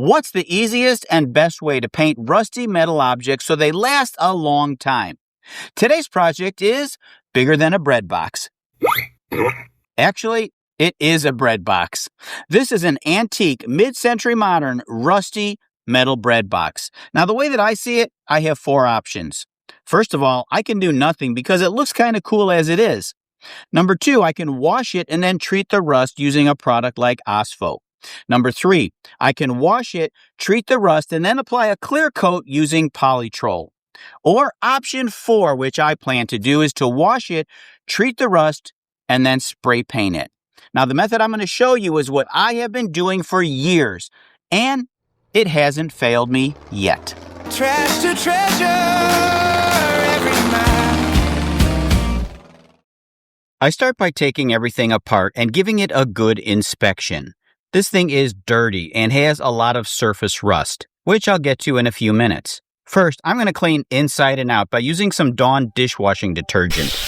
What's the easiest and best way to paint rusty metal objects so they last a long time? Today's project is bigger than a bread box. Actually, it is a bread box. This is an antique, mid-century modern, rusty metal bread box. Now, the way that I see it, I have 4 options. First of all, I can do nothing because it looks kind of cool as it is. Number 2, I can wash it and then treat the rust using a product like Ospho. Number 3, I can wash it, treat the rust, and then apply a clear coat using Polytrol. Or option 4, which I plan to do, is to wash it, treat the rust, and then spray paint it. Now, the method I'm going to show you is what I have been doing for years, and it hasn't failed me yet. Trash to treasure every night. I start by taking everything apart and giving it a good inspection. This thing is dirty and has a lot of surface rust, which I'll get to in a few minutes. First, I'm going to clean inside and out by using some Dawn dishwashing detergent.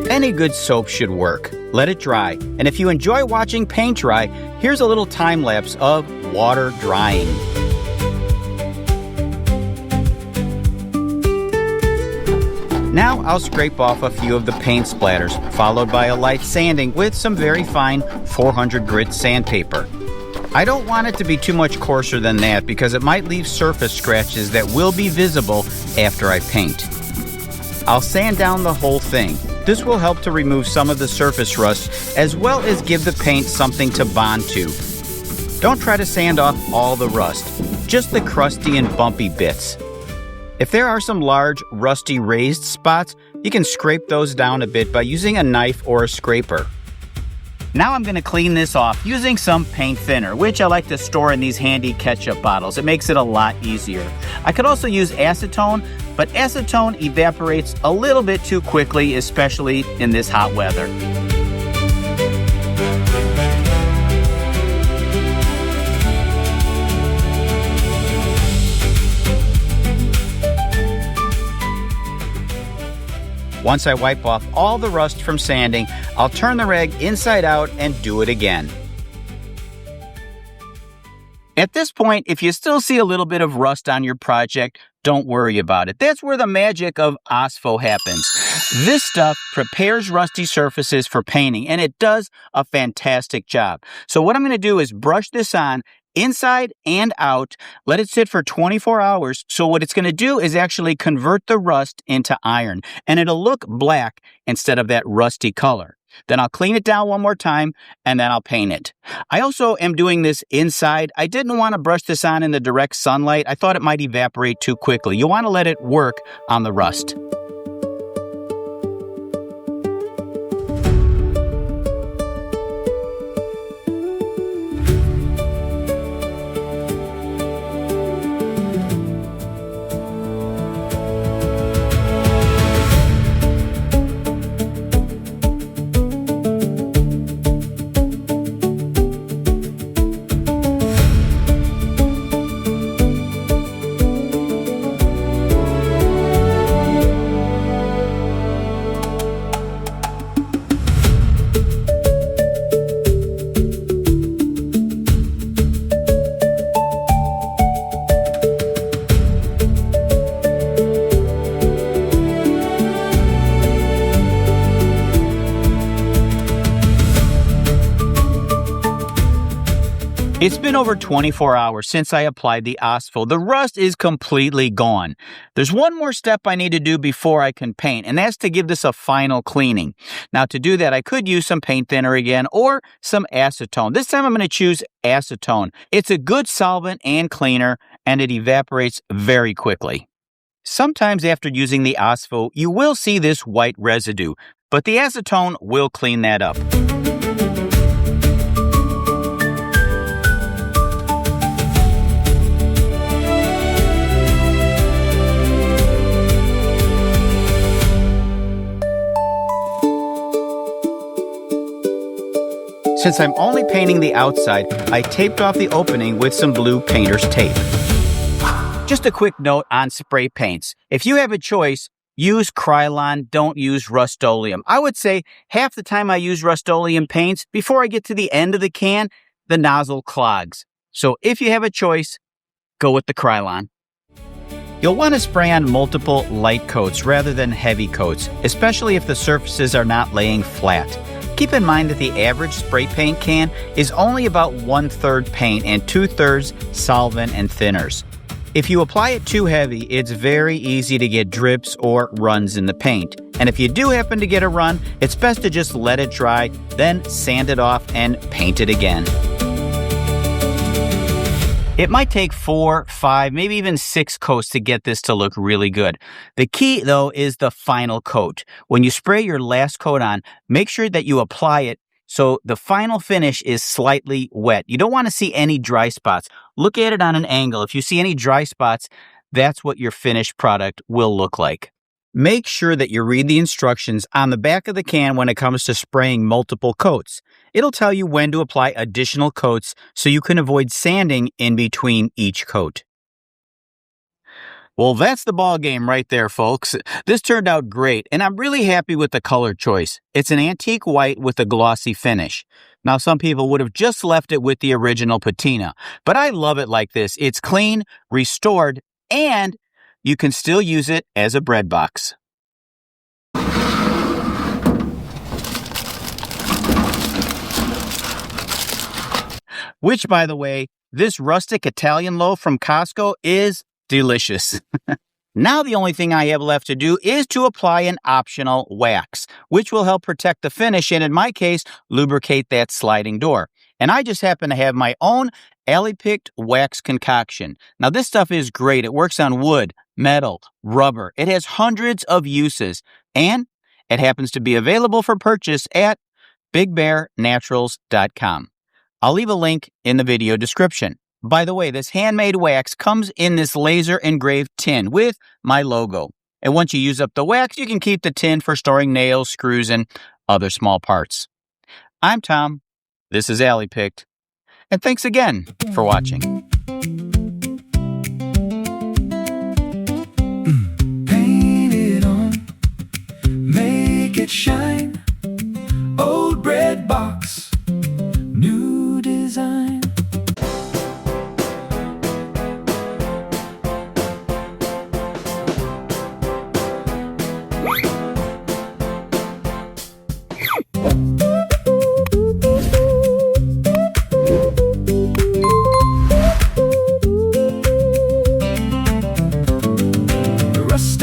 Any good soap should work. Let it dry. And if you enjoy watching paint dry, here's a little time lapse of water drying. Now I'll scrape off a few of the paint splatters, followed by a light sanding with some very fine 400 grit sandpaper. I don't want it to be too much coarser than that because it might leave surface scratches that will be visible after I paint. I'll sand down the whole thing. This will help to remove some of the surface rust as well as give the paint something to bond to. Don't try to sand off all the rust, just the crusty and bumpy bits. If there are some large, rusty raised spots, you can scrape those down a bit by using a knife or a scraper. Now I'm going to clean this off using some paint thinner, which I like to store in these handy ketchup bottles. It makes it a lot easier. I could also use acetone, but acetone evaporates a little bit too quickly, especially in this hot weather. Once I wipe off all the rust from sanding, I'll turn the rag inside out and do it again. At this point, if you still see a little bit of rust on your project, don't worry about it. That's where the magic of Ospho happens. This stuff prepares rusty surfaces for painting, and it does a fantastic job. So what I'm going to do is brush this on inside and out, let it sit for 24 hours. So what it's going to do is actually convert the rust into iron, and it'll look black instead of that rusty color. Then I'll clean it down one more time, and then I'll paint it. I also am doing this inside. I didn't want to brush this on in the direct sunlight. I thought it might evaporate too quickly. You want to let it work on the rust. It's been over 24 hours since I applied the Ospho. The rust is completely gone. There's one more step I need to do before I can paint, and that's to give this a final cleaning. Now, to do that, I could use some paint thinner again or some acetone. This time I'm going to choose acetone. It's a good solvent and cleaner, and it evaporates very quickly. Sometimes after using the Ospho, you will see this white residue, but the acetone will clean that up. Since I'm only painting the outside, I taped off the opening with some blue painter's tape. Just a quick note on spray paints. If you have a choice, use Krylon, don't use Rust-Oleum. I would say half the time I use Rust-Oleum paints, before I get to the end of the can, the nozzle clogs. So if you have a choice, go with the Krylon. You'll want to spray on multiple light coats rather than heavy coats, especially if the surfaces are not laying flat. Keep in mind that the average spray paint can is only about 1/3 paint and 2/3 solvent and thinners. If you apply it too heavy, it's very easy to get drips or runs in the paint. And if you do happen to get a run, it's best to just let it dry, then sand it off and paint it again. It might take 4, 5, maybe even 6 coats to get this to look really good. The key, though, is the final coat. When you spray your last coat on, make sure that you apply it so the final finish is slightly wet. You don't want to see any dry spots. Look at it on an angle. If you see any dry spots, that's what your finished product will look like. Make sure that you read the instructions on the back of the can when it comes to spraying multiple coats. It'll tell you when to apply additional coats so you can avoid sanding in between each coat. Well, that's the ball game right there, folks. This turned out great, and I'm really happy with the color choice. It's an antique white with a glossy finish. Now, some people would have just left it with the original patina, but I love it like this. It's clean, restored, and you can still use it as a bread box. Which, by the way, this rustic Italian loaf from Costco is delicious. Now the only thing I have left to do is to apply an optional wax, which will help protect the finish and, in my case, lubricate that sliding door. And I just happen to have my own alley-picked wax concoction. Now this stuff is great. It works on wood, metal, rubber. It has hundreds of uses, and it happens to be available for purchase at BigBearNaturals.com. I'll leave a link in the video description. By the way, this handmade wax comes in this laser engraved tin with my logo. And once you use up the wax, you can keep the tin for storing nails, screws, and other small parts. I'm Tom. This is Alley Picked. And thanks again for watching. Paint it on, make it shine. Old bread box, new design. Rust